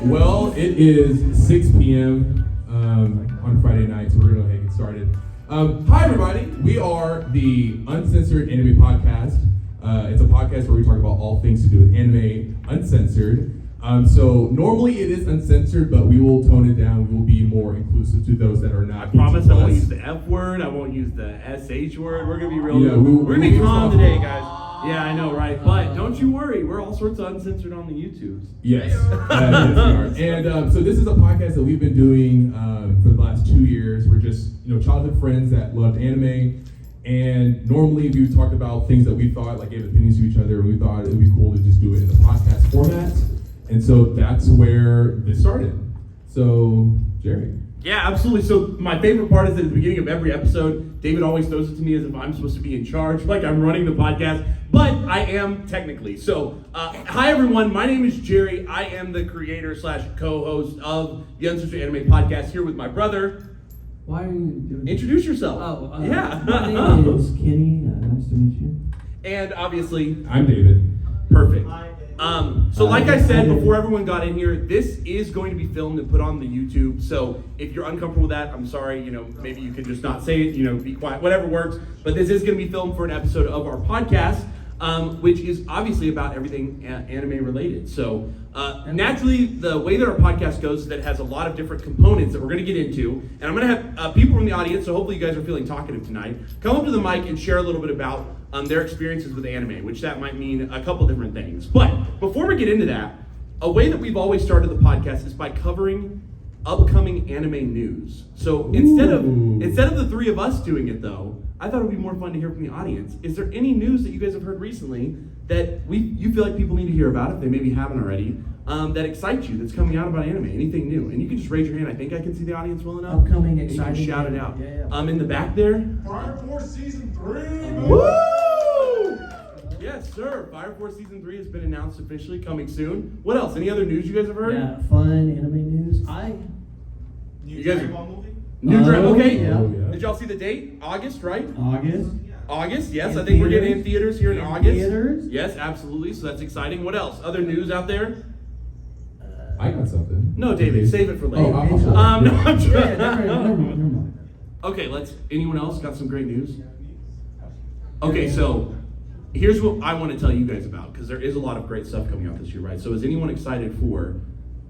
Well, it is 6 p.m. On Friday night, so we're going to go ahead and get started. Hi, everybody. We are the Uncensored Anime Podcast. It's a podcast where we talk about all things to do with anime, uncensored. So normally it is uncensored, but we will tone it down. We will be more inclusive to those that are not. I promise I won't use the F word. I won't use the SH word. We're going to be real. Yeah, we're going to be calm today, guys. Yeah, I know, right? But don't you worry. We're all sorts of uncensored on the YouTubes. Yes. Yes, we are. And so this is a podcast that we've been doing for the last 2 years. We're just, childhood friends that loved anime. And normally we talked about things that we thought, like gave opinions to each other, and we thought it would be cool to just do it in a podcast format. And so that's where this started. So, Jerry. Yeah, absolutely. So my favorite part is that at the beginning of every episode, David always throws it to me as if I'm supposed to be in charge, like I'm running the podcast, but I am technically. So, hi everyone, my name is Jerry. I am the creator / co-host of the Uncensored Anime Podcast here with my brother. Why are you doing Introduce yourself. Yeah. My name is Kenny. Nice to meet you. And obviously, I'm David. Perfect. So like I said before everyone got in here, this is going to be filmed and put on the YouTube. So if you're uncomfortable with that, I'm sorry. Maybe you can just not say it. Be quiet. Whatever works. But this is going to be filmed for an episode of our podcast, which is obviously about everything anime related. So naturally, the way that our podcast goes is that it has a lot of different components that we're going to get into. And I'm going to have people from the audience, so hopefully you guys are feeling talkative tonight, come up to the mic and share a little bit about their experiences with anime, which that might mean a couple different things. But before we get into that, a way that we've always started the podcast is by covering upcoming anime news. So instead of the three of us doing it though, I thought it would be more fun to hear from the audience. Is there any news that you guys have heard recently that you feel like people need to hear about, if they maybe haven't already, that excites you, that's coming out about anime? Anything new? And you can just raise your hand. I think I can see the audience well enough. Upcoming exciting. You can shout it out. Yeah. In the back there. Fire Force Season 3! Woo! Yes, sir. Fire Force Season 3 has been announced officially, coming soon. What else? Any other news you guys have heard? Yeah, fun anime news. You guys Dragon Ball movie? New Dragon. Okay. Yeah. Did y'all see the date? August, right? August. Yes. In I think we're getting theaters. in theaters here in August. Theaters. Yes, absolutely. So that's exciting. What else? Other news out there? I got something. No, David, save it for later. No, I'm trying. Never mind. Okay, anyone else got some great news? Okay, so here's what I want to tell you guys about, because there is a lot of great stuff coming out this year, right? So is anyone excited for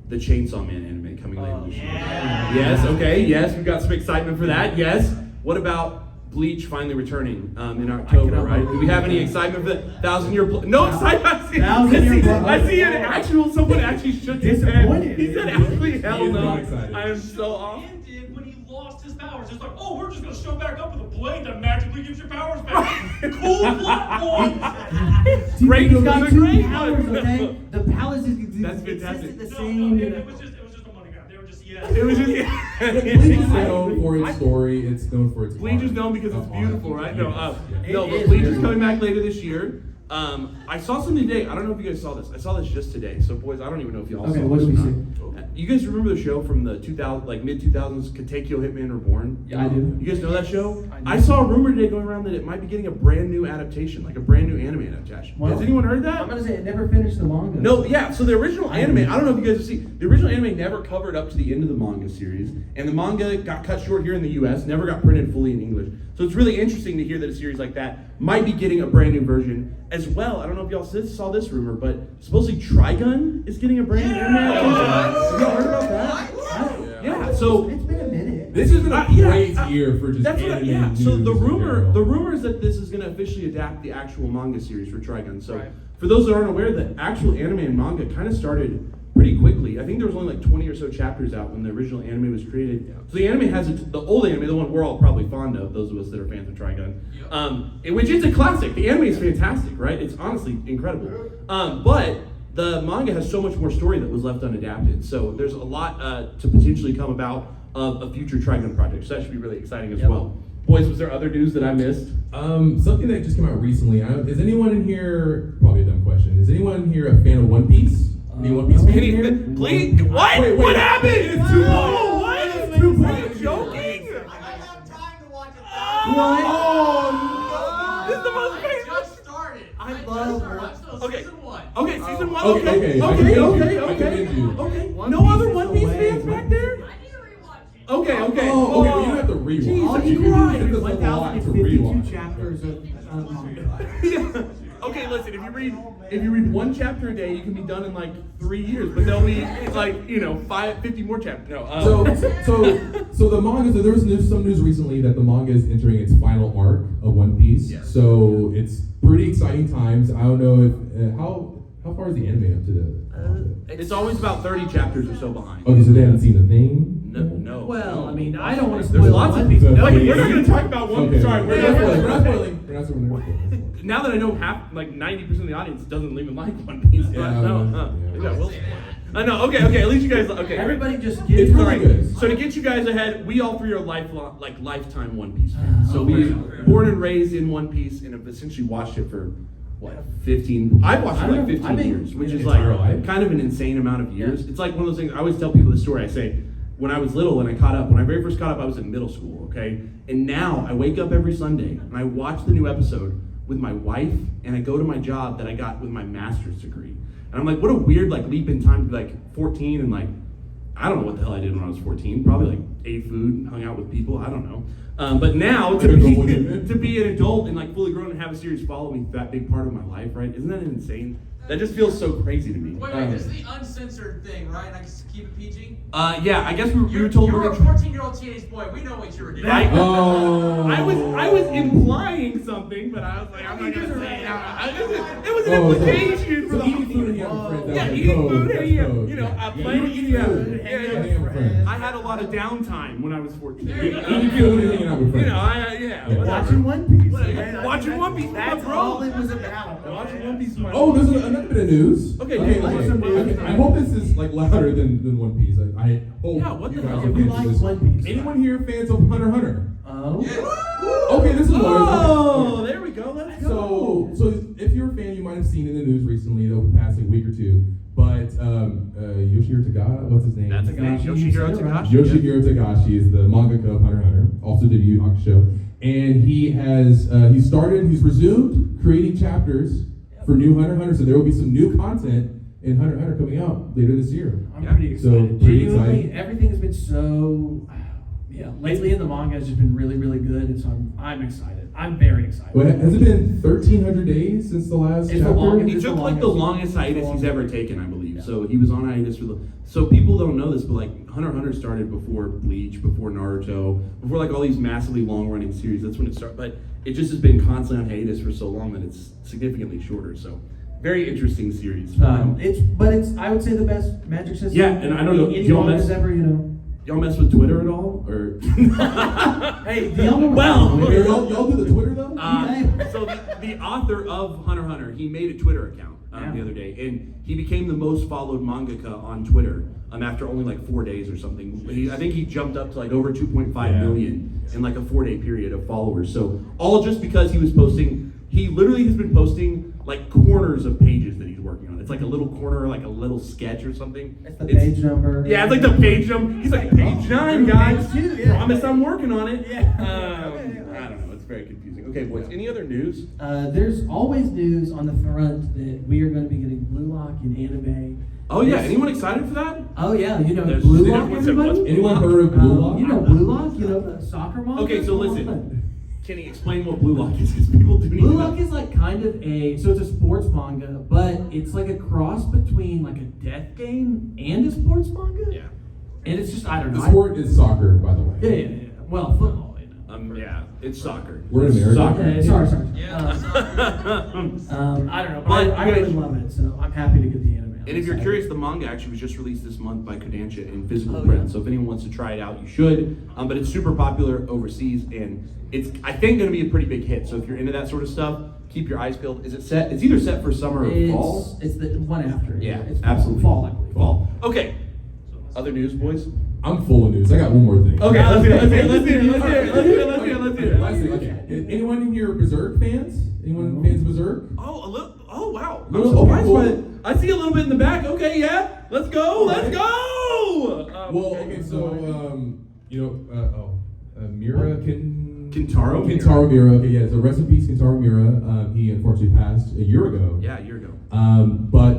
the Chainsaw Man anime coming later this year? Yes, okay, yes, we've got some excitement for that, yes. What about Bleach finally returning in October, right? Do we have any excitement for that? 1,000 Year Blood? No excitement. I see an actual, someone actually shook his head. He said, actually, hell no. I am so off. When he lost his powers, it's like, oh, we're just going to show back up with a blade that magically gives your powers back. Cool plot point. Great, He's got two great powers, one. okay? The powers That's fantastic. the No, same. it was just a money grab. They were just, It was just, Bleach is known for its story. It's known for its Bleach is art. known because it's beautiful, right? No, It but is Bleach is very coming back later this year. I saw something today. I don't know if you guys saw this. I saw this just today. So, boys, I don't even know if y'all saw Okay, this what did or we not. see? You guys remember the show from the mid 2000s, Katekyo Hitman Reborn? Yeah, I do. You guys know that show? I do. I saw a rumor today going around that it might be getting a brand new adaptation, like a brand new anime adaptation. Well, Has anyone heard that? I'm gonna say it never finished the manga. No, yeah, so the original anime, I don't know if you guys have seen, the original anime never covered up to the end of the manga series, and the manga got cut short here in the US, never got printed fully in English. So it's really interesting to hear that a series like that might be getting a brand new version as well. I don't know if y'all saw this rumor, but supposedly Trigun is getting a brand new anime adaptation. Have y'all heard about that? Yeah, so It's been a minute. This has been a great year for just anime news So the in general. rumor is that this is going to officially adapt the actual manga series for Trigun. So for those that aren't aware, the actual anime and manga kind of started pretty quickly. I think there was only like 20 or so chapters out when the original anime was created. So the anime has the old anime, the one we're all probably fond of, those of us that are fans of Trigun, which is a classic. The anime is fantastic, right? It's honestly incredible. But the manga has so much more story that was left unadapted. So there's a lot to potentially come about of a future Trigun project. So that should be really exciting as well. Boys, was there other news that I missed? Something that just came out recently. Is anyone in here, probably a dumb question, is anyone in here a fan of One Piece? Any One Piece fans in here? Please, what? Wait, what happened? It's too long. What? It's too long. Are you joking? I don't have time to watch it. Oh, no. This is the most I famous. just started. I love I'm still Okay. season 1. Okay, season 1. Okay, Okay. I Okay. commend you. Okay. I Okay. commend you. Okay. One No Piece other is One the Piece way. fans back there? I need to rewatch it. Okay. Okay. Oh, okay, well, you don't have to rewatch. Jesus You can Christ. do this a lot to 1,052 rewatch. chapters of manga. Yeah. Okay, listen. If you read one chapter a day, you can be done in like 3 years. But there'll be like 50 more chapters. No. So the manga. So there was some news recently that the manga is entering its final arc of One Piece. Yes. So it's pretty exciting times. I don't know if how far is the anime up to the? It's always about 30 chapters or so behind. Okay, so they haven't seen the thing. No. Well, I mean, I don't want to There's spoil lots of One Piece. people. Okay. Wait, we're not going to talk about One Piece. Okay. Sorry, We're not spoiling. We're not spoiling. Now that I know 90% of the audience doesn't even like One Piece. Yeah, We'll spoil it. I know. Okay. At least you guys. Okay. Everybody just get It's it. really Alright, good. so to get you guys ahead, we all three are lifetime One Piece fans. So we born and raised in One Piece and have essentially watched it for 15. I've watched it for like 15 years, which is like entire life? kind of an insane amount of years. It's like one of those things. I always tell people the story. I say when I was little and I caught up. When I very first caught up, I was in middle school. Okay, and now I wake up every Sunday and I watch the new episode with my wife, and I go to my job that I got with my master's degree. And I'm like, what a weird leap in time to be 14 and I don't know what the hell I did when I was 14. Probably ate food, hung out with people. I don't know. But now to be an adult and fully grown and have a series follow me that big part of my life, right? Isn't that insane? That just feels so crazy to me. Wait, this is the uncensored thing, right? I can keep it PG? Yeah, I guess we were told You're a we're gonna 14-year-old teenage boy. We know what you were doing. Right? Oh. I was implying something, but I was like, I'm not gonna say it. It was an Oh, implication for so the eating food and having friends. Yeah, that was eating code, food, that's yeah, code. playing Eating food, yeah. hanging out with friends. I had a lot of downtime when I was 14. There you go. Eating food and hanging out with friends. Whatever. Watching One Piece. Whatever. man. Watching One Piece, That's bro. all it was about. Watching One Piece. My Oh, there's another bit of news. Okay, what's some news? I hope this is louder than One Piece. I hope Yeah, what you the guys hell? are We fans of like this. One Piece. Anyone here fans of Hunter x Hunter? Oh. Okay, this is Oh, there we go. Let's go. So if you're a fan, you might have seen in the news recently over the past week or two. But Yoshihiro Tagashi, what's his name? That's his name, Tagashi, Yoshihiro you said it right. Tagashi. Yoshihiro Tagashi is the mangaka of Hunter x Hunter, also did Yu Yu Hakusho, and he's resumed creating chapters for new Hunter x Hunter. So there will be some new content in Hunter x Hunter coming out later this year. I'm Yeah. pretty So, excited. pretty Genuinely, excited. everything's been so. Lately in the manga has just been really, really good, and so I'm excited. I'm very excited. But has it been 1,300 days since the last It's the chapter? longest- He took the longest hiatus he's ever taken, I believe. So he was on hiatus for so people don't know this, but Hunter x Hunter started before Bleach, before Naruto, before all these massively long running series. That's when it started. But it just has been constantly on hiatus for so long that it's significantly shorter. So very interesting series. It's I would say the best Magic system. Yeah, and I don't know, any y'all manga's mess- ever, Y'all mess with Twitter at all, or? Hey, do y'all know Well- Hey, y'all do the Twitter though? So the author of Hunter x Hunter, he made a Twitter account the other day, and he became the most followed mangaka on Twitter after only 4 days or something. I think he jumped up to over 2.5 million in a 4-day period of followers. So all just because he was posting, he literally has been posting corners of pages that he's working on. It's a little corner, a little sketch or something. It's the page number. Yeah, it's the page number. He's page 9, guys. Page 2, yeah. Promise I'm working on it. Yeah. I don't know. It's very confusing. Okay, boys. Any other news? There's always news on the front that we are going to be getting Blue Lock in anime. Oh yeah. Anyone excited for that? Oh yeah, There's- Blue they Lock, don't- what's it- everybody? what's- Anyone heard of Blue Lock? Blue Lock, the soccer manga? Okay, so Come listen. on. Can he explain what Blue Lock is? Because people do need Blue to Lock know. is kind of so it's a sports manga, but it's a cross between a death game and a sports manga. Yeah. And it's just, I don't know. The sport is soccer, by the way. Yeah. Well, football, Yeah. It's soccer. We're in America. Soccer. Sorry. Yeah, I don't know, but But I you really guys- love it, so I'm happy to get the anime. And if you're curious, the manga actually was just released this month by Kodansha in physical print. So if anyone wants to try it out, you should. But it's super popular overseas, and it's I think going to be a pretty big hit. So if you're into that sort of stuff, keep your eyes peeled. Is it set? It's either set for summer or fall. It's the one after. Yeah, It's fall. absolutely. Fall, I believe. Fall. Okay. Other news, boys. I'm full of news. I got one more thing. Okay, let's hear it. Last thing, okay. Anyone in here Berserk fans? Anyone fans of Berserk? Oh, a little. Oh, wow. I'm Okay, surprised cool. by it. I see a little bit in the back. Okay, yeah. Let's go. Let's go. Well, okay, so Mira Kentaro Kentaro Mira. Okay, yeah. So rest in peace, Kentaro Mira. He unfortunately passed a year ago. Yeah, a year ago. But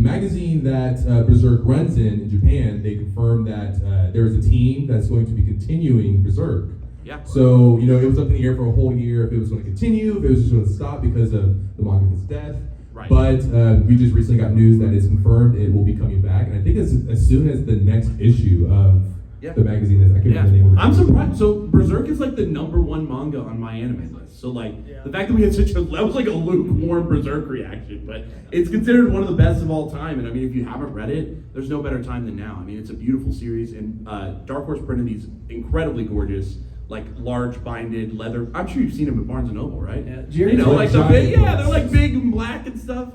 magazine that Berserk runs in Japan, they confirmed that there is a team that's going to be continuing Berserk. Yeah. So, you know, it was up in the air for a whole year if it was going to continue, if it was just going to stop because of the mangaka's death. Right. But we just recently got news that it's confirmed it will be coming back, and I think as soon as the next issue of the magazine is. I can't remember the name of it. I'm surprised. So Berserk is like the #1 manga on my anime list. So like the fact that we had that was like a lukewarm Berserk reaction, but it's considered one of the best of all time. And I mean, if you haven't read it, there's no better time than now. I mean, it's a beautiful series, and Dark Horse printed these incredibly gorgeous, like large binded leather. I'm sure you've seen them at Barnes and Noble, right? Yeah. You know, like the big, they're like big and black and stuff.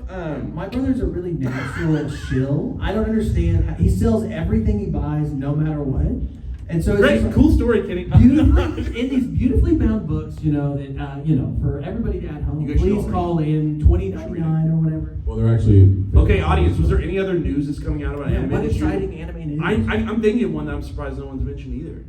My brother's a really natural shill. I don't understand how he sells everything he buys, no matter what. And so it's Great, just like cool story, Kenny. beautifully, in these beautifully bound books, you know, that for everybody at home, You guys should please all call in $20.99 or whatever. Well, they're actually Okay, audience, was there any other news that's coming out about anime What this year? exciting anime news? I'm thinking of one that I'm surprised no one's mentioned either.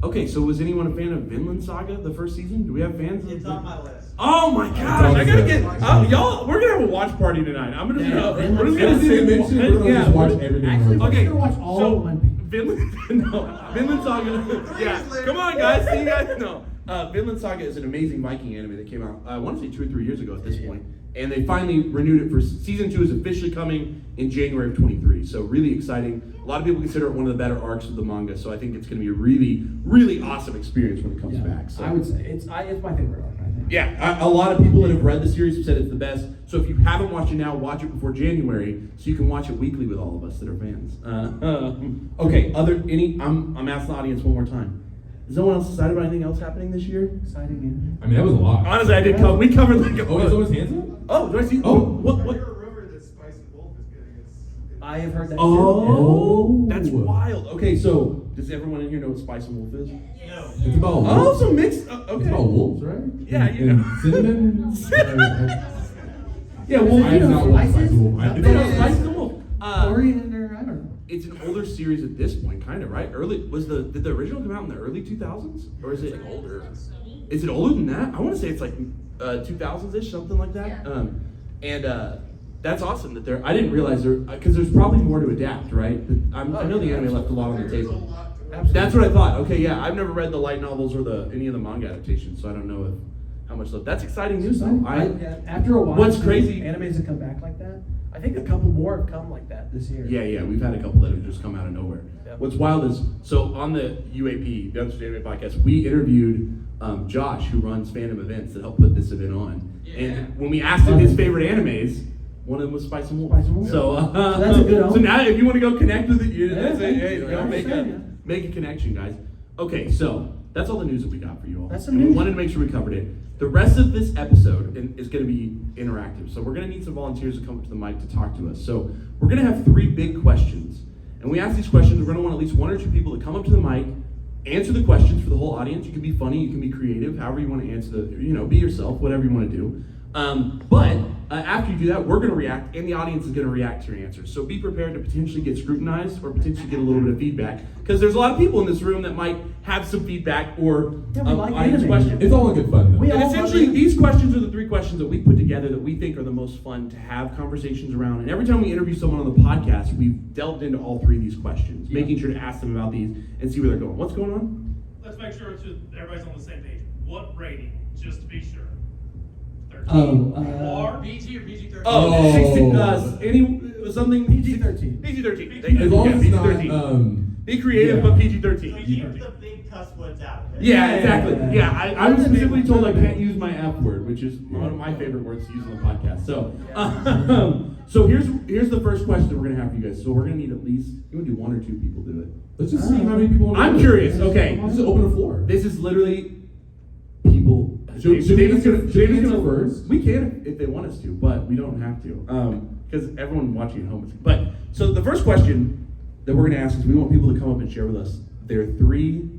Okay, so was anyone a fan of Vinland Saga, the first season? Do we have fans? It's on my list. Oh my gosh, I gotta get y'all. We're gonna have a watch party tonight. I'm gonna we're just gonna Everything they mentioned, we're gonna just watch everything. Actually, we're we're Okay, gonna watch all so of One Piece. Vinland Saga. Yeah, come on, guys. See you guys. No, Vinland Saga is an amazing Viking anime that came out. I want to say 2 or 3 years ago at this point, and they finally renewed it for season 2 is officially coming in January of 23. So really exciting. A lot of people consider it one of the better arcs of the manga. So I think it's going to be a really, really awesome experience when it comes back. So I would say it's my favorite arc. I think. yeah, a lot of people that have read the series have said it's the best. So if you haven't watched it now, watch it before January, so you can watch it weekly with all of us that are fans. Okay, I'm asking the audience one more time. Is no one else excited about anything else happening this year? Exciting anime. I mean, that was a lot. Honestly, I did cover. We covered like. Oh, is someone's hands up? Oh, do I see? Oh. What? I hear a rumor that Spicy Wolf is getting its. I have heard that. Oh, Oh. that's wild. Okay, so does everyone in here know what Spice and Wolf is? No. It's about wolves. Oh, so mixed. Okay. It's about wolves, right? Yeah, you And know. cinnamon. Yeah, Is well, it, I you do know, not want spices? Spicy Wolf. I Something think no, else? Spice and Wolf. Coriander, I don't know. It's an older series at this point, kind of, right? Did the original come out in the early 2000s, or is it older? Is it older than that? I want to say it's like 2000s-ish, something like that. That's awesome that they're. I didn't realize because there's probably more to adapt, right? I know the anime left a lot on the table. That's what I thought. Okay, yeah, I've never read the light novels or any of the manga adaptations, so I don't know how much left. That's exciting news, though. After a while, What's crazy? Animes have come back like that. I think a couple more have come like that this year. Yeah, we've had a couple that have just come out of nowhere. Yep. What's wild is, so on the UAP, the Uncensored Anime Podcast, we interviewed Josh, who runs fandom events that helped put this event on. Yeah. And when we asked him his favorite animes, one of them was Spice and Wolf. Spice and Wolf. So, So that's a good so omen. now if you want to go connect with it, Yeah, make a connection, guys. Okay, so that's all the news that we got for you all. That's some And we news. wanted to make sure we covered it. The rest of this episode is going to be interactive. So we're going to need some volunteers to come up to the mic to talk to us. So we're going to have 3 big questions. And we ask these questions, we're going to want at least 1 or 2 people to come up to the mic, answer the questions for the whole audience. You can be funny, you can be creative, however you want to answer be yourself, whatever you want to do. But after you do that, we're going to react, and the audience is going to react to your answers. So be prepared to potentially get scrutinized or potentially get a little bit of feedback, because there's a lot of people in this room that might have some feedback or Yeah, we like audience anime. questions. It's all in good fun, though. We And all essentially, love it. these questions are the 3 questions that we put together that we think are the most fun to have conversations around. And every time we interview someone on the podcast, we've delved into all 3 of these questions, making sure to ask them about these and see where they're going. What's going on? Let's make sure everybody's on the same page. What rating, just to be sure? 13? Oh, Or PG or PG-13? Oh. 16, something PG-13. PG-13. As long as it's PG-13. not, Be creative, yeah. but PG-13. We keep the big cuss words out. Yeah, exactly. Yeah. Yeah, I was specifically told I can't use my F word, which is one of my favorite words to use on the podcast. So, so here's the first question that we're gonna have for you guys. So we're gonna need at least, you want to do 1 or 2 people do it. let's just see how many people want to I'm do it. curious. Okay, Let's just open the floor. this is literally people. Should we David's answer first? We can if they want us to, but we don't have to, because everyone watching at home is. But so the first question that we're gonna ask is, we want people to come up and share with us their 3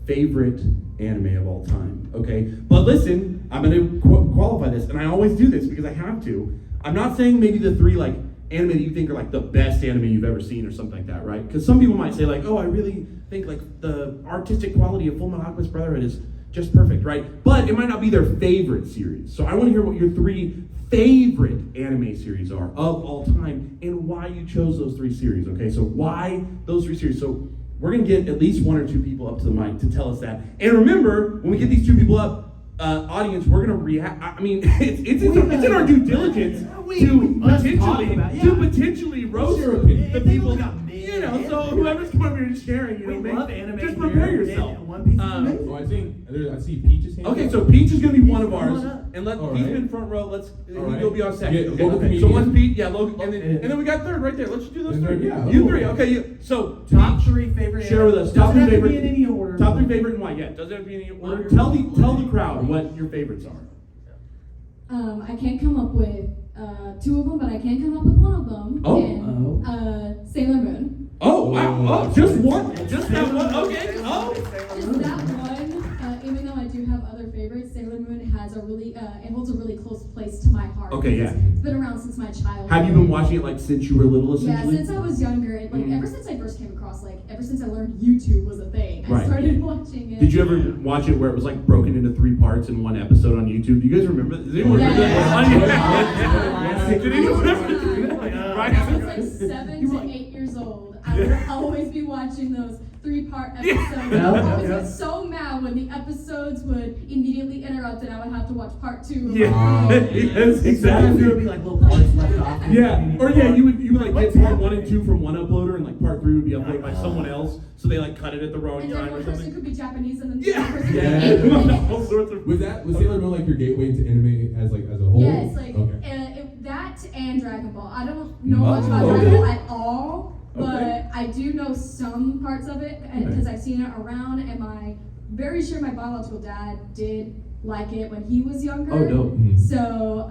favorite anime of all time. Okay, but listen, I'm gonna qualify this, and I always do this because I have to. I'm not saying maybe the 3 like anime that you think are like the best anime you've ever seen or something like that, right? Because some people might say like, oh, I really think like the artistic quality of Fullmetal Alchemist Brotherhood is just perfect, right? But it might not be their favorite series. So I want to hear what your 3 favorite anime series are of all time and why you chose those 3 series. Okay, so why those 3 series? So we're gonna get at least 1 or 2 people up to the mic to tell us that. And remember, when we get these 2 people up, audience, we're gonna react. I mean, it's in our due diligence to potentially roast Your opinion. the people. You know, so whoever's coming here and sharing, We love anime just here, prepare yourself. and One Piece is amazing. So I see Peach's hand. Okay, so Peach is gonna be one of Come on ours, up. and let All Peach right. in front row. Let's right. he'll be on second. Yeah, Okay, local so comedian. one's Pete, yeah, local, and And then we got third right there. Let's just do those And 3. third, yeah. You 3, okay. So Top Peach, 3 favorite. share with us. Doesn't Top 3 have to favorite. be in any order. Top 3 favorite and why? Yeah, doesn't have to be in any order. Tell the crowd what your favorites are. I can't come up with 2 of them, but I can come up with one of them. Oh. And, Sailor Moon. Oh wow! Oh, just one, just that one. Okay. Oh. Just that one. Even though I do have other favorites, Sailor Moon has a really it holds a really close place to my heart. Okay, yeah. It's been around since my childhood. Have you been watching it like since you were little, Yeah, essentially? since I was younger, and, like ever since I first came across, like ever since I learned YouTube was a thing, I Right. started watching it. Did you ever watch it where it was like broken into 3 parts in one episode on YouTube? Do you guys remember? Does anyone remember that? Yeah. Did anyone remember that? When I was like 7 to 8 years old, I would always be watching those 3-part episodes. Yeah. I always get so mad when the episodes would immediately interrupt and I would have to watch part 2. Yeah. Yes, Sometimes exactly. there would be like little parts left off. Yeah, or yeah, you would like get part 1 and 2 from one uploader, and like part 3 would be uploaded by someone else, so they like cut it at the wrong And then time or one person something. could be Japanese and then the Yeah. other person Yeah. could be English. All sorts of. Was Sailor Moon like your gateway to anime as a whole? Yeah, it's like Okay. that and Dragon Ball. I don't know much about Oh, Dragon okay. Ball at all, but Okay. I do know some parts of it because I've seen it around, and very sure my biological dad did like it when he was younger. Oh, dope. Mhm. So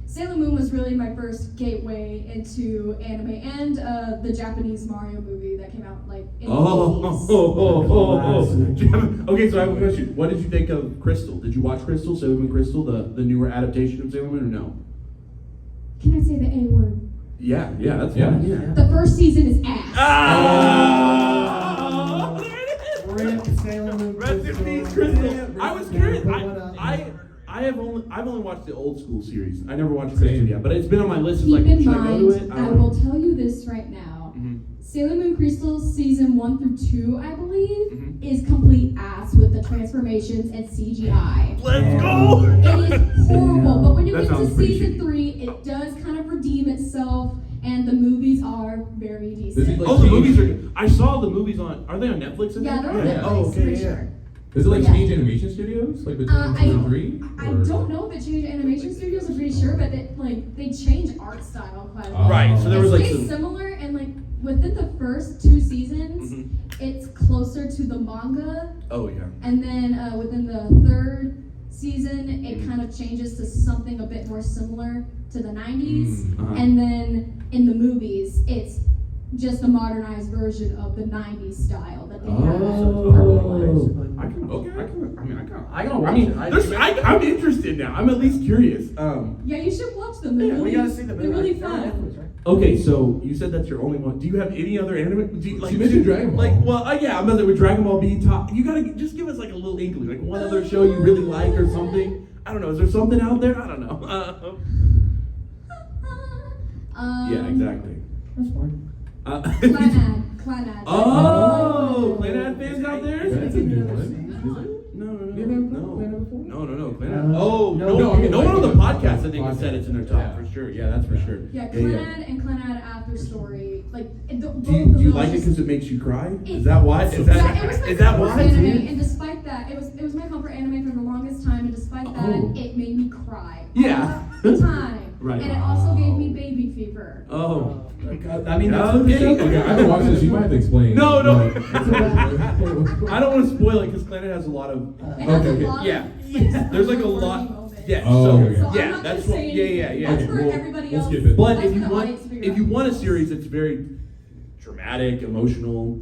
Sailor Moon was really my first gateway into anime, and the Japanese Mario movie that came out like in the 80s. Okay, so I have a question. What did you think of Crystal? Did you watch Crystal, Sailor Moon Crystal, the newer adaptation of Sailor Moon, or no? Can I say the A word? Yeah, that's Yeah. fine. Yeah. The first season is ass. Ah! There it is. Rip Sailor Moon. Rest in peace, Crystal. I was curious. I've only watched the old school series. I never watched Crystal yet, but it's been on my list. It's Keep like, in should I go to mind, it? I don't will know. tell you this right now. Mhm. Sailor Moon Crystal season 1 through 2, I believe, Mhm. is complete ass with the transformations and CGI. Let's go. It is horrible, but when you That get to sounds pretty season shitty. 3, it does kind of redeem itself, and the movies are very Does decent. it, like, Oh, the change- movies are. I saw the movies on. Are they on Netflix? I Yeah, think? they're on Netflix, Oh, okay, for yeah. sure. Does it like Yeah. change animation studios like between 2 and 3? I don't know if it changed animation studios. I'm pretty sure, but they changed art style quite a lot. Right. So there was It like stays some. similar, and like within the first 2 seasons, Mhm. it's closer to the manga, Oh yeah. and then within the 3rd season, it kind of changes to something a bit more similar to the 90s, Uh-huh. and then in the movies, it's just a modernized version of the 90s style that they have. I gotta watch it. I'm interested now. I'm at least curious. Yeah, you should watch them. They're Yeah, really, we gotta see them. they're really They're on fun. Netflix, right? Okay, so you said that's your only one. Do you have any other anime? Do you, She mentioned Dragon Ball. Like, well, yeah, I'm gonna say with Dragon Ball being top. You gotta just give us like a little inkling, like one other show you really like or something. I don't know. Is there something out there? I don't know. Yeah, exactly. That's fine. Clanad. Oh, Clanad fans out there? That's a new one. No. Clanad. Oh, no, no, I mean, no one on the like, podcast I think has said it's in their top Yeah. for sure. Yeah, that's for sure. Yeah, Clanad and Clanad After Story. Like, both Do of you those like it just- because it makes you cry? It- Is that why? Is Yeah, it was my that comfort why? anime, and despite that, it was my comfort anime for the longest time, and despite that, Oh. it made me cry. Yeah. All the time. Right. And it also gave me baby fever. Oh. I mean, that's Okay. Okay, I haven't watched this. You might have to explain. No. But- I don't want to spoil it because Clanad has a lot of. It has Okay. a lot Yeah. of There's like a funny lot. moments. Yeah. Oh, So okay. So I'm yeah, not that's gonna what. say Yeah. That's for We'll- everybody we'll else. skip it. But That's if you for the want, audience to figure if you out. want a series that's very dramatic, emotional,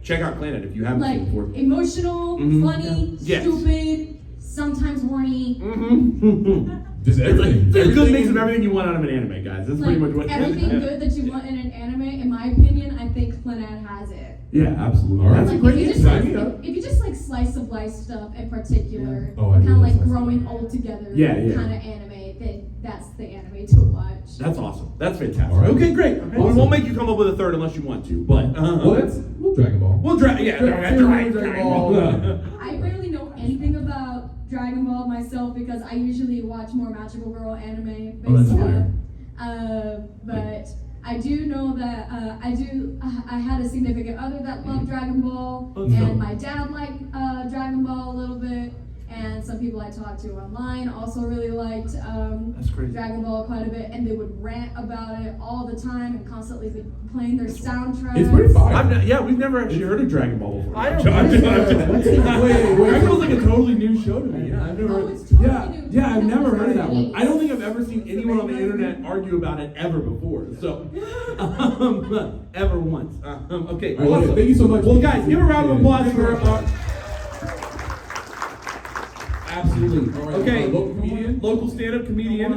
check out Clanad if you haven't Like seen it before. emotional, Mhm. funny, Yes. stupid, sometimes horny. Mm-hmm. Just It's like everything. it's a good Everything mix in- of everything you want out of an anime, guys. That's Like pretty much what. everything Yeah. good that you want in an anime, in my opinion, I think Clanad has it. Yeah, absolutely. All right. That's a Like great if you just insight. like, if you just like slice of life stuff in particular, Yeah. Oh, I do kind of love like slice of growing life. old together, Yeah. kind of anime. that's the anime to watch. That's awesome. That's fantastic. All right. Okay, great. Okay. Well, we Awesome. won't make you come up with a third unless you want to, but We'll Dragon Ball. we'll Dragon Ball. I really know anything about Dragon Ball myself because I usually watch more magical girl anime Oh, that's based fair. but I do know that I had a significant other that loved Dragon Ball, Oh, so- and my dad liked Dragon Ball a little bit, and some people I talked to online also really liked That's crazy. Dragon Ball quite a bit, and they would rant about it all the time and constantly be playing their soundtrack. It's pretty fire. Yeah, we've never actually heard of Dragon Ball before. I don't I'm think just- so. What's it- That feels like a totally new show to me. Yeah, I've never. Oh, it's totally new. Yeah, I've never heard of that It's one. I don't think I've ever seen anyone on the internet argue about it ever before. So, ever once. Okay, All right, awesome. thank you so much. Well, guys, give a round of applause for. Absolutely. All right, Okay. local comedian? Local stand-up comedian.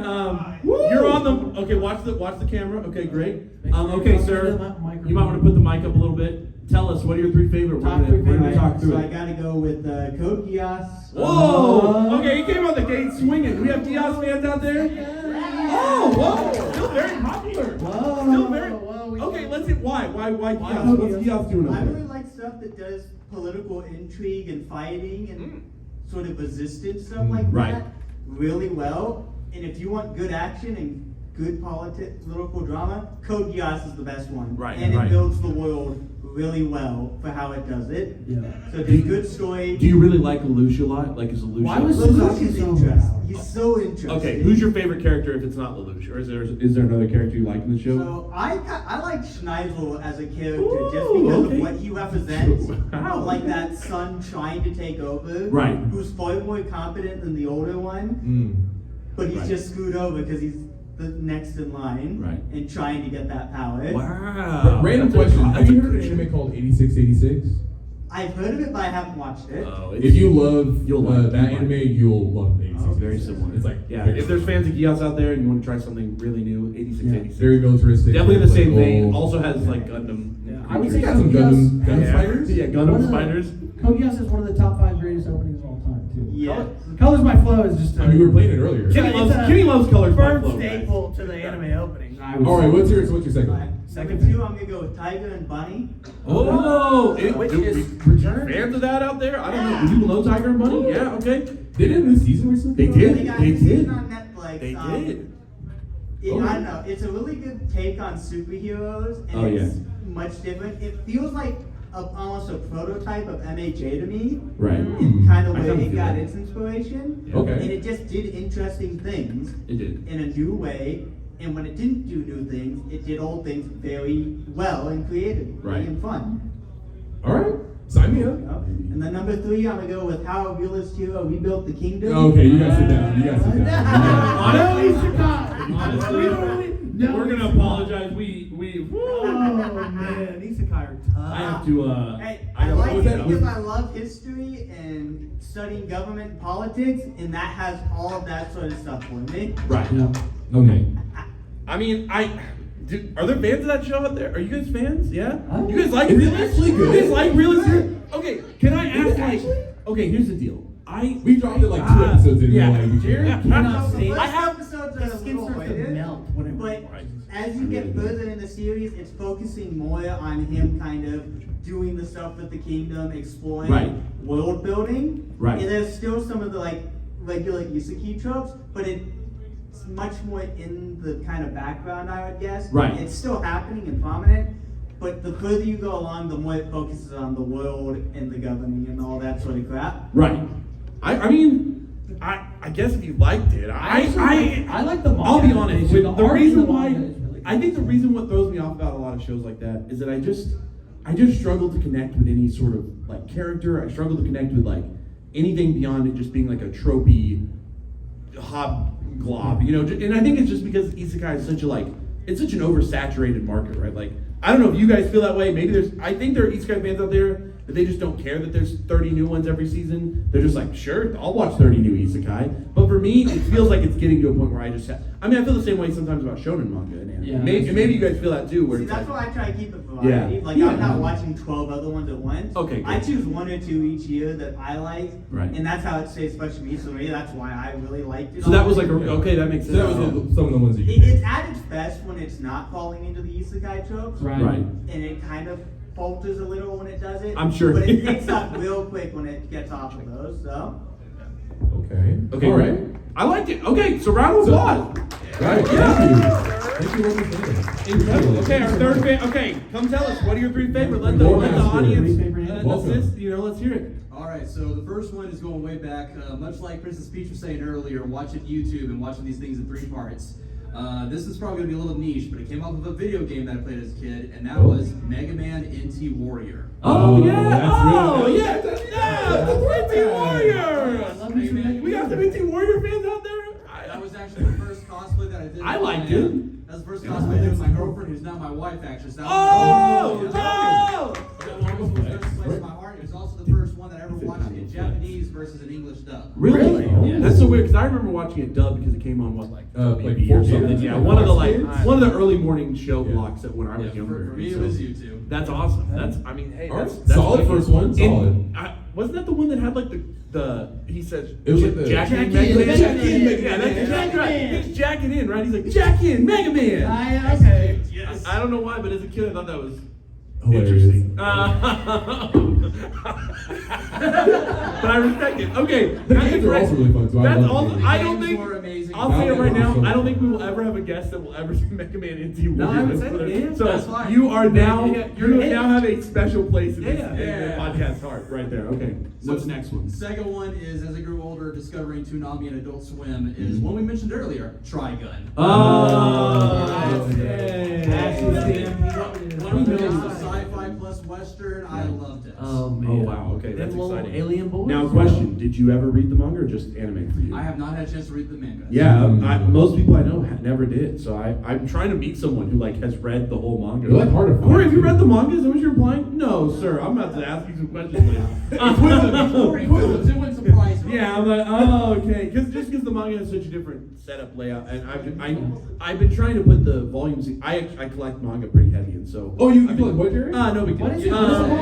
You're on the. Okay, watch the camera. Okay, great. Okay, sir. You might want to put the mic up a little bit. Tell us, what are your three favorite? Top We're three gonna favorite. talk through So I it. gotta go with Code Geass. Whoa! Okay, he came out the gate swinging. Do we have Diaz fans out there? Oh, whoa! Still very popular. Whoa. Still very. Whoa, Okay, let's see why. Why Diaz? Why What's Diaz doing up I there? really like stuff that does political intrigue and fighting and sort of resistance stuff like Right. that really well. And if you want good action and good political drama, Code Geass is the best one. Right, And right. it builds the world really well for how it does it. Yeah. So it's a good story. Do you really like Lelouch a lot? Like, is Lelouch? Why was Lelouch Suzuki is so interesting. loud? He's so interesting. Okay, who's your favorite character if it's not Lelouch? Or is there another character you like in the show? So I like Schneisel as a character Ooh, just because okay. of what he represents. Wow. Like that son trying to take over. Right. Who's far more competent than the older one, but he's Right. just screwed over because he's the next in line. Right. And trying to get that power. Wow. Random That's a- question. Have that's you a heard of an good anime called 8686? I've heard of it, but I haven't watched it. Oh, If you love You'll like that it. anime, you'll love 8686. Oh, very similar. It's like Yeah, if there's fans of Geass out there and you want to try something really new, 8686. very militaristic. Definitely the like same vein. old- Also has like Gundam. Yeah, I would It's say got some Code Geass- Gundam Yeah. spiders. Yeah, One Gundam of the- spiders. Code Geass is one of the top 5 greatest openings of all time, too. Yeah. Colors by Flow is just I mean, we were playing it earlier. It's Kenny a- loves it's a Kenny loves colors by firm flow, guys. staple to the anime opening. I would All right, say. what's your second? Number 2, I'm gonna go with Tiger and Bunny. Oh, Which is return fans of that out there? I don't know. Do people know Tiger and Bunny? Yeah, okay. They did a new season recently. They did. They got They a season did. on Netflix. They did. I don't know. It's a really good take on superheroes, and Oh, it's yeah. much different. It feels like almost a prototype of MHA to me, Right. in kind of I way kinda it feel got that. its inspiration. Okay. And it just did interesting things It did. in a new way. And when it didn't do new things, it did old things very well and creatively Right. and fun. All right, sign me up. You know? And then number 3, I'm gonna go with How a Realist Hero Rebuilt the Kingdom. Okay, you guys sit down. You guys sit down. Honestly, we're gonna apologize. Oh man, Isekai are tough. I have to. Hey, I I gotta- like what was it that? because I love history and studying government and politics, and that has all of that sort of stuff for me. Right. Yeah. Okay. I mean, are there fans of that show out there? Are you guys fans? Yeah. You guys like Is it Realist? actually good? You guys like Realist? Okay. Can I Is ask? it actually? Okay. Here's the deal. We dropped it like 2 episodes in. Yeah. We're like, Jerry So cannot the say. first I have- episodes His are a skin little starts to weighted, melt when it. but Right. as you get further in the series, it's focusing more on him kind of doing the stuff with the kingdom, exploring, Right. world building. Right. And there's still some of the like regular isekai tropes, but it's much more in the kind of background, I would guess. Right. It's still happening and prominent, but the further you go along, the more it focuses on the world and the governing and all that sort of crap. Right. I mean, I guess if you liked it, I like the manga. I'll be honest. The The art in reason the why manga is really good. I think the reason what throws me off about a lot of shows like that is that I just struggle to connect with any sort of like character. I struggle to connect with like anything beyond it just being like a tropey hobglob, you know. And I think it's just because isekai is such a it's such an oversaturated market, right? Like I don't know if you guys feel that way. Maybe I think there are isekai fans out there that they just don't care that there's 30 new ones every season. They're just like, sure, I'll watch 30 new isekai. But for me, it feels like it's getting to a point where I feel the same way sometimes about shonen manga and anime. Yeah, maybe you guys feel that too. Where See, it's that's like, why I try to keep it variety. Yeah. Like, Yeah. I'm not watching 12 other ones at once. Okay, good. I choose 1 or 2 each year that I like. Right. And that's how it stays fresh for me. So maybe that's why I really liked it. so that was like, okay, that makes So sense. that was some of the ones that you It's at its best when it's not falling into the isekai tropes. Right. Right. And it kind of falters a little when it does it. I'm sure. But it picks up real quick when it gets off of those, so. Okay. Okay, All right. I liked it. Okay, so round of applause. Right. Thank you. Incredible. Okay, our third fan. Okay, come tell us, what are your 3 favorite? Let the audience assist. Let's hear it. All right, so the first one is going way back. Much like Princess Peach was saying earlier, watching YouTube and watching these things in 3 parts. This is probably going to be a little niche, but it came off of a video game that I played as a kid, and that was Mega Man NT Warrior. Oh, yeah. That's really yeah. NT Warrior. Mega Man. We got some NT Warrior fans out there. That was actually the first cosplay that I did. I liked Yeah. it. That was the first cosplay I did with my girlfriend, who's now my wife, actually. So that Oh, was no. that one was the first place in my heart. It was also the first one that I ever watched in Japanese versus an English dub. Really? Yeah. That's so weird because I remember watching it dubbed because it came on maybe four years ago. something. Yeah, Like one of the Fox one of the early morning show Yeah. blocks that when I was Yeah, younger. for me, it So was YouTube. That's awesome. That's hey, All right. that's Solid wicked. first one, solid. And, wasn't that the one that had like the he says It was like the- Jack in Jackie Mega Man? in Mega Man. Yeah, that's Mega exactly right. Man. He's jacking in, right? He's like Jack in Mega Man. Okay. Yes. I don't know why, but as a kid, I thought that was Hilarious. interesting. But I respect it. Okay, The games are also really fun too. I That's love the all. games. I don't Games think. were amazing. I'll say it right now. So I don't think we will ever have a guest that will ever see Mega Man NT Warrior. No, I haven't said it, yeah. So That's fine. you are now Yeah, you now have a special place in, this, in the podcast heart right there. Okay, what's the next one? The second one is, as I grew older, discovering Toonami and Adult Swim, is one we mentioned earlier, Trigun. Oh, One mix of sci-fi plus western, I loved it. Oh wow. Okay, that's Them little exciting. alien boys. Now, question: did you ever read the manga or just anime for you? I have not had a chance to read the manga. Yeah, most people I know never did. So I'm trying to meet someone who has read the whole manga. They're, like, hard to find, Corey, have you too. read the manga? Is that what you're implying? No, sir. I'm about to ask you some questions later. It wouldn't surprise me. Yeah, I'm like, oh, okay. Because the manga has such a different setup layout, and I've been trying to put the volumes. I collect manga pretty heavy, and so. Oh, you I've collect been- poetry? No big deal. What is it?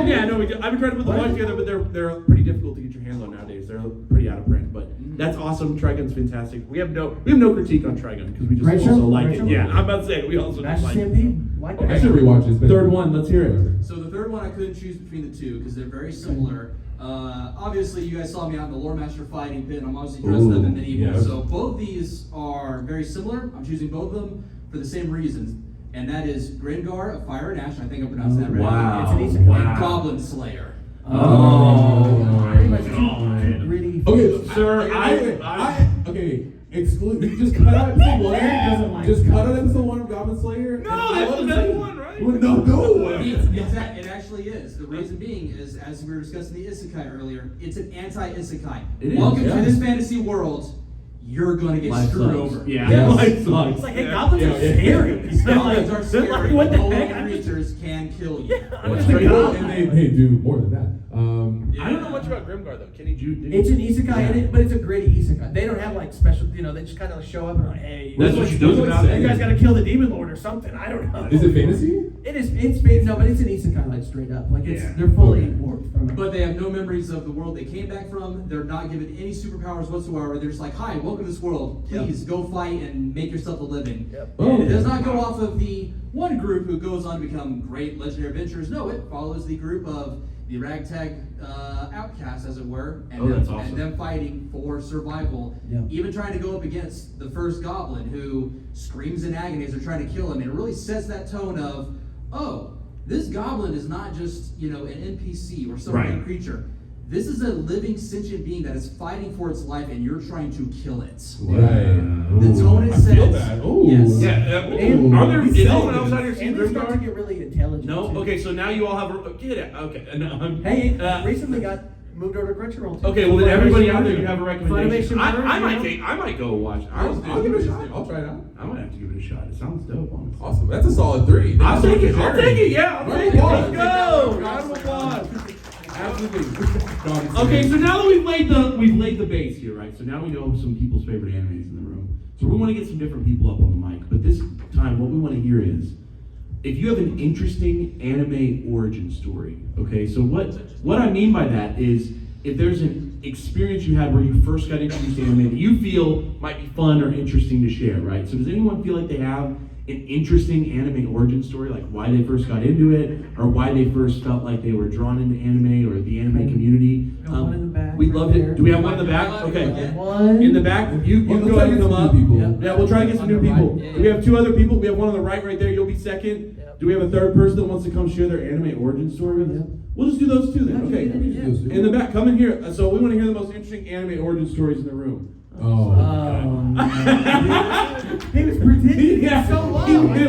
Yeah, no big deal. I've been trying to put the volumes together, but they're pretty difficult to get your hands on nowadays. They're pretty out of print, but that's awesome. Trigun's fantastic. We have no critique on Trigun because we just Right, also sure. like Right, it. sure. Yeah, I'm about to say we also Master just like it. Stampede. Like Okay, I that. should rewatch this. Third one, let's hear it. So the third one, I couldn't choose between the two because they're very similar. Obviously, you guys saw me out in the Lore Master fighting pit, and I'm obviously dressed up in medieval. yes. So both these are very similar. I'm choosing both of them for the same reasons, and that is Gringar of Fire and Ash. I think I'm pronouncing that right. Wow. It's an Wow. And Goblin Slayer. Pretty much too gritty. Okay, Sir, okay. Exclude. Just cut out episode 1. doesn't like Just cut out Goblin episode 1 of Goblin Slayer. No, that's the best one, right? Well, no. It actually is. The reason being is, as we were discussing the isekai earlier, it's an anti-isekai. It is, Welcome yeah. to this fantasy world. You're gonna get Life screwed sucks. over. Yeah, Yes. life sucks. It's like, hey, goblins are Yeah. scary. Goblins are They're scary. like, what the No heck? I'm just- creatures can kill you. I'm That's just a right. goblin. And they do more than that. I don't know much about Grimgar though. Kenny Jude. It's an isekai in it, but it's a gritty isekai. They don't have like special, they just kind of show up and are like, hey, That's what she does about it. you guys gotta kill the demon lord or something. I don't know. Is it fantasy? No, but it's an isekai like straight up. Like Yeah. they're fully Okay. warped from it. But they have no memories of the world they came back from. They're not given any superpowers whatsoever. They're just like, hi, welcome to this world. Please go fight and make yourself a living. Oh, And it does okay. not go off of the one group who goes on to become great legendary adventurers. No, it follows the group of the ragtag outcasts, as it were, and, Oh, them, that's awesome. and them fighting for survival. Yeah. Even trying to go up against the first goblin who screams in agony as they're trying to kill him. And it really sets that tone of, oh, this goblin is not just, an NPC or some Right. kind of creature. This is a living sentient being that is fighting for its life, and you're trying to kill it. Right. The tone it I feel sets. that. Ooh. Yes. Yeah. Ooh. Are there? He's Is selling anyone else it. out here seeing And they start to Grimgar? get really intelligent. No. too. Okay, so now you all have. Get it. Okay. Hey, Uh, recently got moved over to Crunchyroll too. Okay, well then everybody out there, you have a recommendation. Funimation I Burns, might go watch. I'll give it a shot. I'll try it out. I might have to give it a shot. It sounds dope. Honestly. Awesome. That's a solid 3. I'll take it. I'll take it. Yeah, I'll Round take of it. applause. Let's go. Round of applause. Absolutely. Okay, so now that we've laid the base here, right? So now we know some people's favorite animes in the room. So we want to get some different people up on the mic. But this time, what we want to hear is, if you have an interesting anime origin story, okay? So what I mean by that is, if there's an experience you had where you first got introduced to anime that you feel might be fun or interesting to share, right? So does anyone feel like they have an interesting anime origin story, like why they first got into it, or why they first felt like they were drawn into anime or the anime community? One in the back We'd love right it. there. Do we have one in the back? Okay. One. In the back, you Well, go let's ahead and try come to up. get some new people. Yeah, we'll try to get some new people. Yeah, We have two other people. We have one on the right there. You'll be second. Do we have a third person that wants to come share their anime origin story with us? We'll just do those two then. Okay. In the back, come in here. So we want to hear the most interesting anime origin stories in the room. Oh. No. He was pretending so long. You get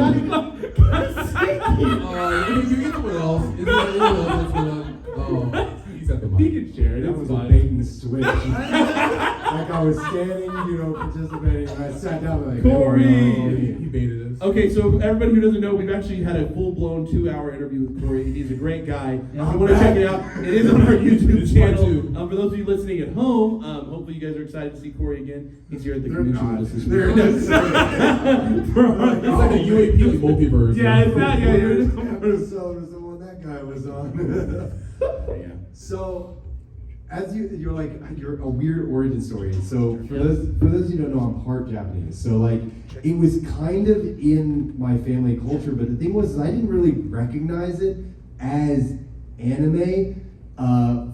someone else. Is there anyone else that's gonna? Oh, he's at the mic. He can share it. That It's was a fine. bait and switch. Like I was standing, participating, and I sat down like, Corey! He baited us. Okay, so everybody who doesn't know, we've actually had a full-blown 2-hour interview with Corey. He's a great guy. If you want to check it out, it is on our YouTube It's channel. part 2. For those of you listening at home, hopefully you guys are excited to see Corey again. He's here at the They're convention not. with us this They're week. It's like a UAP multiverse. Yeah, it's not. Yeah, So when that guy was on. Yeah. So, as you're a weird origin story. So for those who don't know, I'm part Japanese. So like, it was kind of in my family culture, but the thing was, I didn't really recognize it as anime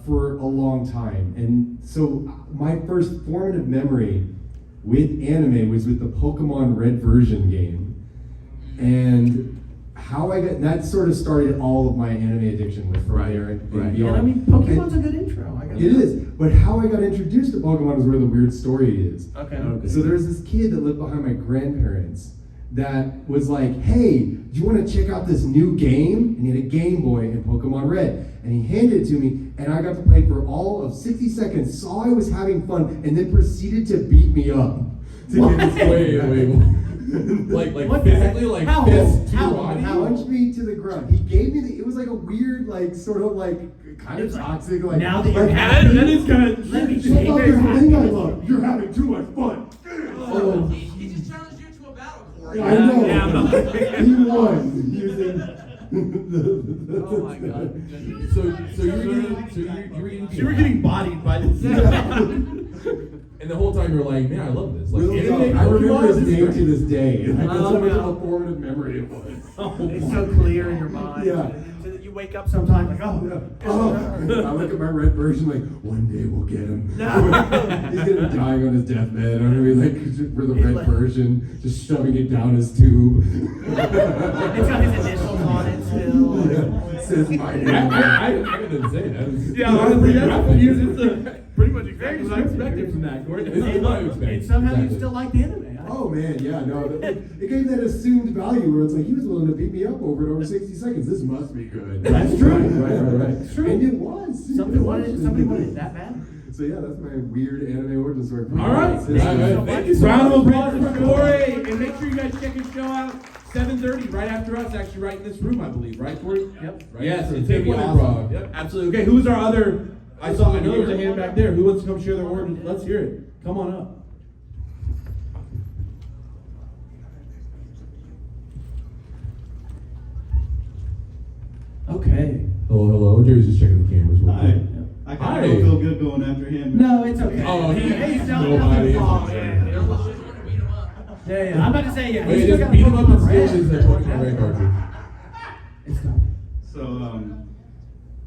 for a long time. And so my first formative memory with anime was with the Pokemon Red version game, and how I got that sort of started all of my anime addiction with from there and beyond. And I mean, Pokemon's a good intro. It is, but how I got introduced to Pokemon is where the weird story is. Okay. So there's this kid that lived behind my grandparents that was like, hey, do you want to check out this new game? And he had a Game Boy and Pokemon Red. And he handed it to me, and I got to play for all of 60 seconds, saw I was having fun, and then proceeded to beat me up. To get his Wait. Like What physically, the- like how fist old? to your How old? body. How old? punched me to the ground. He gave me it was like a weird, like, sort of like, kind of It's like, toxic, like. now that you're like, happy- That is kind of. Let me Check out shake this this. thing I love. You're having too much fun. Oh. He just challenged you to a battle, Corey. I know. Yeah. He won using the Oh my god. So you were getting. You were getting bodied by this. And the whole time you're like, man, I love this. Like, Really anime, I remember Pokemon, his this is name great. to this day. Like, that's Oh, how much no. of a formative memory it was. It's so clear in your mind. Yeah. So that you wake up sometimes like, oh. Oh, I look at my red version like, one day we'll get him. No. He's gonna be dying on his deathbed. I'm gonna be like, for the red like- version, just shoving it down his tube. It's got his initials on it still. Yeah. It says my name. I didn't say that. Yeah, honestly, that's pretty much exactly what I expected from that, Corey. It's what I expect. And somehow you Exactly. still like the anime. Oh man, yeah, no, it gave that assumed value where it's like he was willing to beat me up over 60 seconds. This must be good. That's true. Right. It's true. And it was. Somebody wanted it that bad. So yeah, that's my weird anime origin story. All right. Thank you so Round of much. applause for Corey. And make sure you guys check his show out. 7:30, right after us, actually right in this room, I believe. Right, Corey? Yep. Right? Yes, So it's gonna be take one awesome. improv. Yep, absolutely. Okay, who's our other? I know there was a hand back there. Who wants to come share their origin? Let's hear it. Come on up. Okay. Hello. Jerry's just checking the cameras. real Hi. quick. I kind Hi. of don't feel good going after him. No, it's okay. Oh, he's not nobody. nothing wrong. Yeah. I'm about to say, yeah. Wait, he's still just got beat him up and Pokemon steal his Red. Pokemon Red cartridge. It's done. So,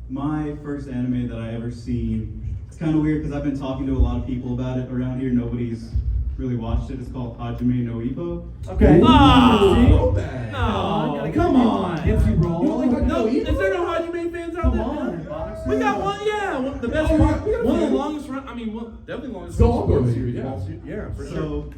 my first anime that I ever seen, it's kind of weird because I've been talking to a lot of people about it around here. Nobody's really watched it. It's called Hajime no Ippo. Okay. Oh, bad. no, Come on. Dipsy roll. You don't like No, Hajime? is there no Hajime fans out Come there? on, Boxer. We got one, yeah. The best Oh, part, we got one of the fans. longest run. I mean, definitely the longest Still run ongoing, sports series. yeah. Yeah, for sure. So,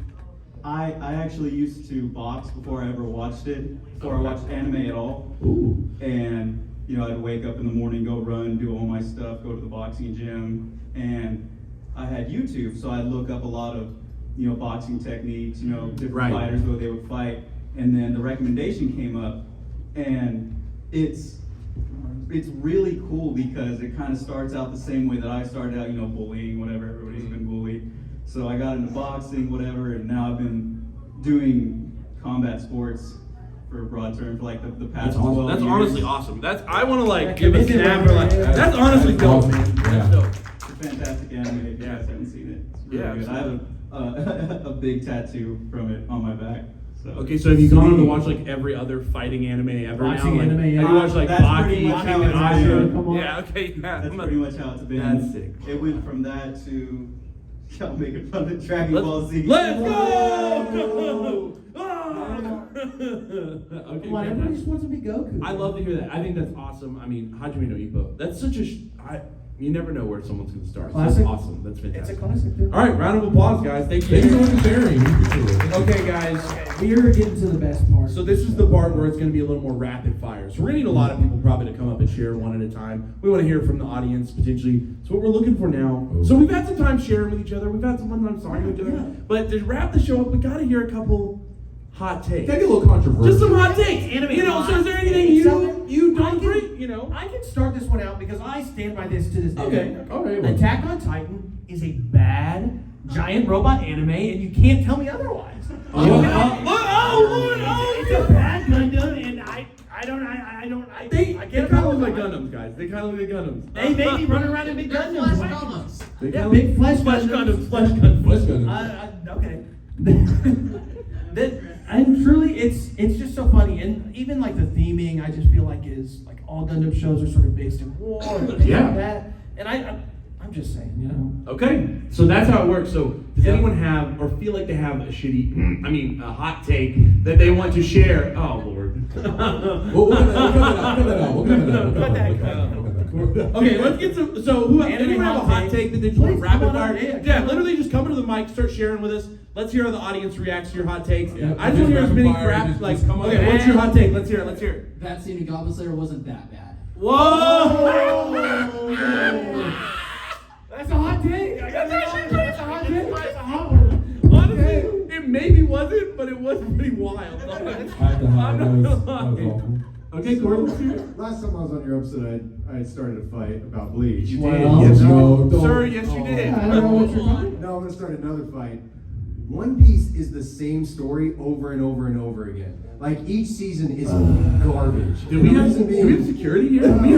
I actually used to box before I ever watched it, before I watched anime at all. Ooh. And, you know, I'd wake up in the morning, go run, do all my stuff, go to the boxing gym. And I had YouTube, so I'd look up a lot of, you know, boxing techniques, you know, different Right. fighters, where they would fight. And then the recommendation came up, and it's it's really cool because it kind of starts out the same way that I started out, bullying, whatever, everybody's been bullied. So I got into boxing, whatever, and now I've been doing combat sports for a broad term for like the past 12 years. That's honestly awesome. I want to give a snap for that's honestly dope, man. That's dope. It's a fantastic anime if you guys haven't seen it. It's really good. I have a big tattoo from it on my back. So. Okay, so have you gone on to watch every other fighting anime ever? Boxing now? anime, yeah. Have you watched That's Baki, pretty much how and it's Asha? been. Come on. Yeah, okay, yeah. That's pretty much how it's been. That's sick. It went from that to y'all making fun of Dragon Ball Z. Let's go! Okay, Come on, everybody just wants to be Goku. I love to hear that. I think that's awesome. I mean, Hajime no Ippo. That's such a. You never know where someone's going to start. Classic. That's awesome. That's fantastic. It's a classic, dude. All right, round of applause, guys. Thank you. Thank you so much for sharing. We appreciate it. Okay, guys. We're getting to the best part. So this is the part where it's going to be a little more rapid fire. So we're going to need a lot of people probably to come up and share one at a time. We want to hear from the audience potentially. So what we're looking for now. So we've had some time sharing with each other. We've had some fun time talking with each other. But to wrap the show up, we got to hear a couple hot takes. Can I get a little controversial? Just some hot takes. So is there anything you don't agree? I can start this one out because I stand by this to this day. Okay. All right. Attack on Titan is a bad giant robot anime, and you can't tell me otherwise. Lord! It's a bad Gundam, and I They can't kind of look like Gundams, guys. They kind of look like Gundams. They may be running around in big Gundams. Flesh Gundams. They Yeah, kinda big look- flesh Flesh Gundams. Gundams. Flesh Gundams. Flesh Gundams. Okay. And truly, it's just so funny, and even the theming, I just feel like is all Gundam shows are sort of based in war and things Yeah. like that. And I'm just saying, Okay, so that's how it works. So does anyone have or feel like they have a a hot take that they want to share? Oh Lord. We'll cut that out. Okay, let's get some. So anyone have a hot take that they just want Please, rapid come on fire? up, yeah. Literally just come into the mic, start sharing with us. Let's hear how the audience reacts to your hot takes. Yeah, I just want to hear as many rapid fire, crap just come on. okay, what's your hot take? Let's hear it. That scene in Goblin Slayer wasn't that bad. Whoa! that's a hot take. That's a hot take. That's a hot one. Honestly, it maybe wasn't, but it was pretty wild. I have to hide. That was awful. Okay, Corey, let's hear it. Last time I was on your episode, I started a fight about Bleach. You Well, did. Yes, no, don't. sir, yes, you did. Yeah, I don't know what you're talking No, I'm gonna start another fight. One Piece is the same story over and over and over again. Each season is garbage. Do we And the have reason being- security here? Can we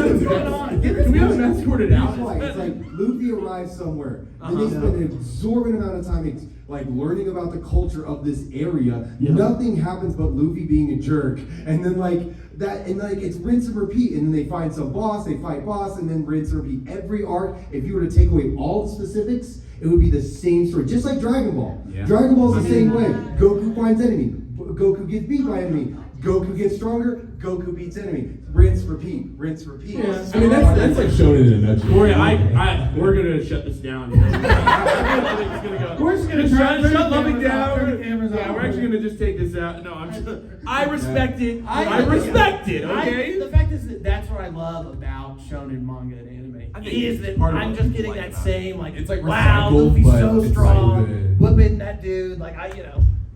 have them escorted out? Here's why. It's Luffy arrives somewhere, and they spend an exorbitant amount of time learning about the culture of this area. Yeah. Nothing happens but Luffy being a jerk, and then it's rinse and repeat. And then they find some boss, they fight boss, and then rinse and repeat. Every arc, if you were to take away all the specifics, it would be the same story, just like Dragon Ball. Yeah. Dragon Ball's the same way. Goku finds enemy. Goku gets beat by enemy. Goku gets stronger. Goku beats enemy. Rinse, repeat. Rinse, repeat. Yeah. I mean, that's like shonen in a nutshell. Corey, we're gonna shut this down. We're just gonna shut turn the Lubbock cameras off, down. turn the cameras Yeah, off. we're actually gonna just take this out. No, I respect it. I respect it. Okay. The fact is that's what I love about shonen manga and anime. I think Is it's that part of I'm what just you getting like that about same It's like wow, recycled, Luffy's but so it's strong, good. whooping that dude,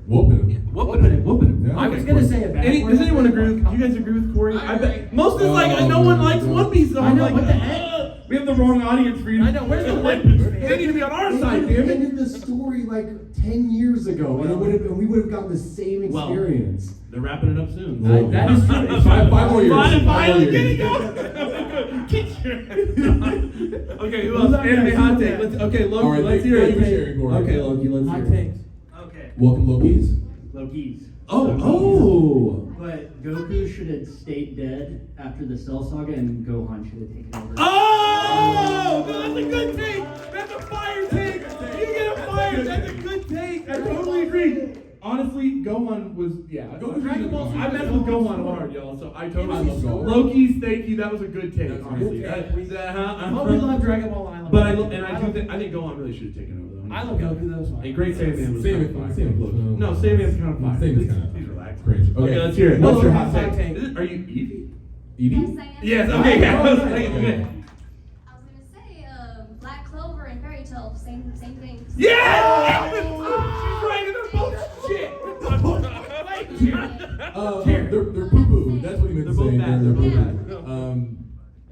Whooping him. Whooping him. Yeah. I was gonna say a bad word. Does anyone agree with? You guys agree with Corey? I I bet agree. most of it's no one likes One Piece. So I I'm know, like, what the heck? We have the wrong audience for you. I know, where's the One Piece fan? They need to be on our side, They damn it. ended the story 10 years ago, and we would have gotten the same Well, experience. They're wrapping it up soon. That is true. It's Five more years. Finally Five getting more out. Okay, who else? Anime hot take. Loki, All right, let's thank hear you it. for sharing, Corey. Okay, Loki, let's Hot hear it. takes. Okay, Welcome, Loki's. Loki's. Oh. But Goku should have stayed dead after the Cell Saga, and Gohan should have taken over. Oh! That's a good take! That's a fire take! You get a fire! That's a good take! I totally agree! Honestly, Gohan was, Dragon Ball Z I messed with Gohan hard, y'all, so I totally I love Gohan. Loki's, thank you, that was a good take, That's a honestly. good take. Oh, we love Dragon Ball. And I love But Goku. I think Gohan really should have taken over, though. I love Goku though. So A great Sandman was Sandman, kind of Sandman fire. close. No, Sandman's kind of fire. Sandman's kind of Please relax. cringe. Okay, let's hear it. What's What's your your hot hot take? take? Are you Evie? Evie? Yes, I am. Yes, okay, yeah. I was like, okay. I was gonna say, Black Clover and Fairy Tail, same thing. Yeah! She's right, and they're both shit! Wait, They're poo-poo. That's what he meant to They're both say. bad. They're They're poo-poo. both bad.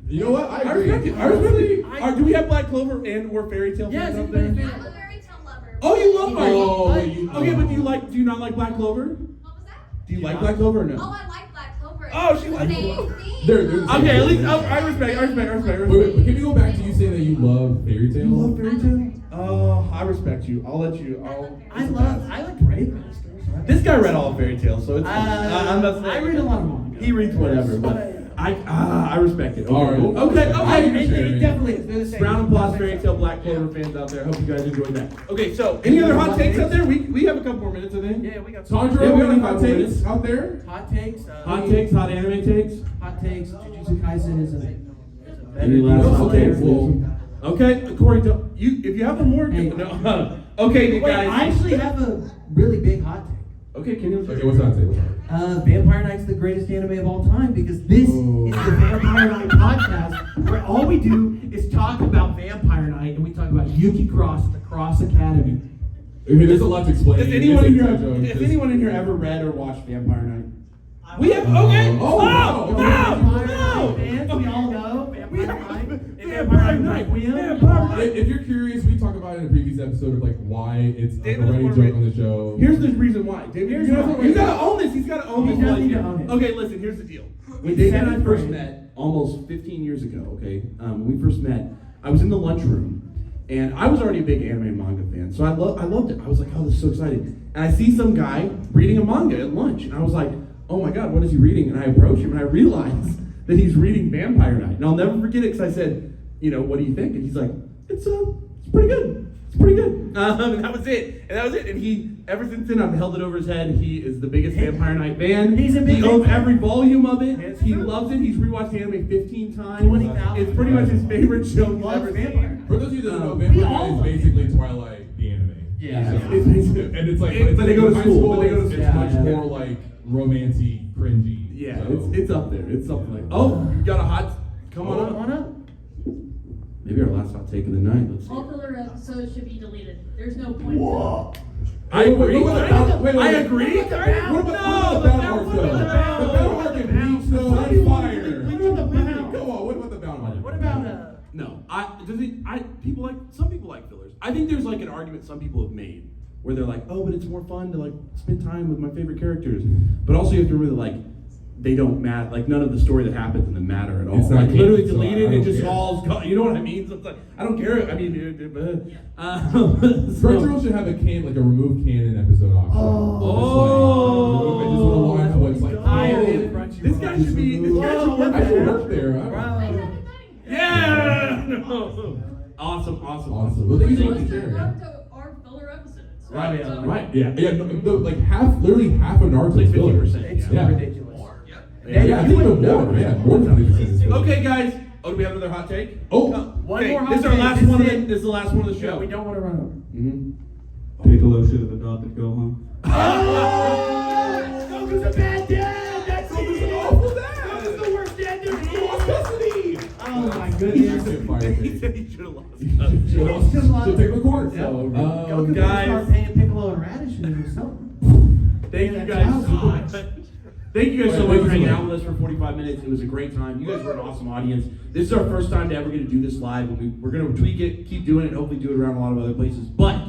You know what? I agree. respect it. I respect it. Do we have Black Clover and or Fairy Tail Yes, fans out there? I'm a fairy tale lover. Oh, you love Fairy Oh, Tail. Okay, but do you not like Black Clover? What was that? Do you like Black Clover or no? Oh, I like Black Clover. Oh, she likes Same Clover. thing. They're the same. Okay, at least I respect. Wait, but can we go back to you saying that you love fairy tale? You love Fairy Tail? Oh, I respect you. I'll let you. I like Brave Masters. This guy read all of Fairy Tail, so it's. I'm not saying. I read a lot of manga. He reads whatever, but I respect it. Okay. All right. Okay. It definitely is. They're the same. Round of applause, Fairy Tail, Black Clover fans out there. Hope you guys enjoyed that. Okay, so any other hot takes out there? We have a couple more minutes, I think. Yeah, we got Tondra, Yeah, we any got hot 5 takes minutes. out there? hot takes. Hot takes, hot anime takes. Hot takes. Jujutsu Kaisen is a Any last hot Okay, takes? well, Okay, Corey, if you have one more, Hey. no. Okay, you Wait, guys. I actually have a really big hot take. Okay, can you? okay, what's hot take? What's hot take? Vampire Knight's the greatest anime of all time because this is the Vampire Knight podcast where all we do is talk about Vampire Knight and we talk about Yuki Cross at the Cross Academy. Okay, there's a lot to explain. Has anyone in It's here? a joke. Has anyone in here ever read or watched Vampire Night? We have. Okay. Oh, wow. No. Fans, we all know Vampire Knight. and Vampire Knight. Vampire Knight. If you're curious, we talked about it in a previous episode of like why it's a David running doesn't joke wanna on the show. Here's the reason why. David, Here's you why. gotta own this. He's gotta own He this. does need to own it. Okay, listen. Here's the deal. When It's David and I seventh first grade. met, almost 15 years ago. Okay, when we first met, I was in the lunchroom, and I was already a big anime and manga fan, so I loved it. I was like, oh, this is so exciting. And I see some guy reading a manga at lunch, and I was like, oh my god, what is he reading? And I approach him, and I realize that he's reading Vampire Night. And I'll never forget it because I said, what do you think? And he's like, it's pretty good. It's pretty good. And that was it. And he, ever since then, I've held it over his head. He is the biggest Vampire Night fan. He's a big He owns fan. every volume of it. Yes, He sir. loves it. He's rewatched the anime 15 times. 20,000. It's pretty much his favorite show he's Loves ever Vampire. seen. For those of you that don't know, We Vampire all Night love is basically Twilight, the anime. Yeah. It's basically, and it's like, But they go to high school, but they go to it's school. much Yeah. more like romancy, cringy. Yeah, So- it's up there. It's something like, oh, you got a hot, come on Come on up. up. Maybe our last hot take of the night. Let's see. All filler episodes should be deleted. There's no point. I agree. What about the- I agree. What about the Bound arc though? The Bound arc in Bleach though, that's fire. Come on, what about the Bound arc? What about No, some people like fillers. I think there's like an argument some people have made where they're like, oh, but it's more fun to like spend time with my favorite characters. But also you have to remember that like they don't matter. Like none of the story that happens in them matter at all. It's not Like literally canon, so I deleted. don't It just care. all. You know what I mean? So it's like I don't care. I mean, Crunchyroll should have a removed canon episode option. Oh. I just want to watch what's like. I oh, am Crunchyroll. This guy should be. This guy should work I should there. work there. I don't know. Yeah. No. Awesome. Awesome. Well, thank you so much for sharing. Welcome to our filler episodes. Right. So- Right. Yeah. Like literally half of Naruto's Like filler. 50%. It's Yeah. ridiculous. Yeah, I think even more. Yeah, more than 50% is filler. Okay, guys. Oh, do we have another hot take? Oh. One Okay, more hot this is our take. last This one. is it. This is the last one of the show. Yeah, we don't want to run over. Mm-hmm. Piccolo should have adopted Gohan. Goku's a bad dad. That's Goku's an awful dad. Goku's the worst dad there He lost is. custody. Oh my He goodness. should get fired. He said he should have lost. Should take the court. Yeah. So, Goku better guys. start paying Piccolo and Radish or something. Thank you guys so much. Thank you guys so much for hanging out with us for 45 minutes. It was a great time. You guys were an awesome audience. This is our first time to ever get to do this live, and we're going to tweak it, keep doing it, and hopefully do it around a lot of other places. But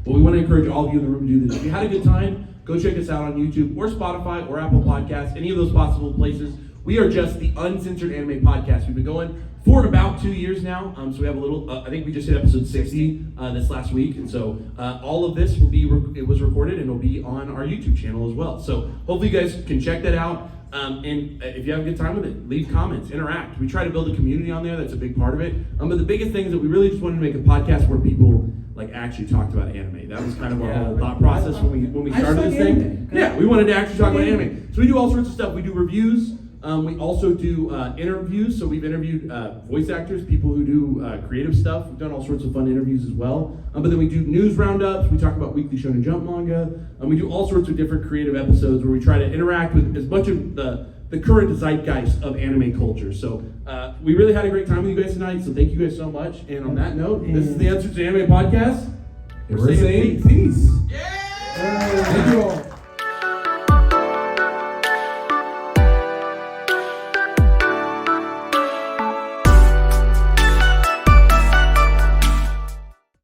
we want to encourage all of you in the room to do this. If you had a good time, go check us out on YouTube or Spotify or Apple Podcasts, any of those possible places. We are just the Uncensored Anime Podcast. We've been going for about 2 years now. So we have a little, I think we just hit episode 60 this last week. And so all of this will be, it was recorded and it'll be on our YouTube channel as well. So hopefully you guys can check that out. And if you have a good time with it, leave comments, interact. We try to build a community on there. That's a big part of it. But the biggest thing is that we really just wanted to make a podcast where people like actually talked about anime. That was kind of our whole thought process when we I just started like this thing. anime. Yeah, we wanted to actually talk about anime. So we do all sorts of stuff. We do reviews. We also do interviews. So we've interviewed voice actors, people who do creative stuff. We've done all sorts of fun interviews as well. But then we do news roundups. We talk about Weekly Shonen Jump manga. And we do all sorts of different creative episodes where we try to interact with as much of the current zeitgeist of anime culture. So we really had a great time with you guys tonight. So thank you guys so much. And on that note, this is the Uncensored Anime Podcast. we're saying peace. Yeah! Thank you all.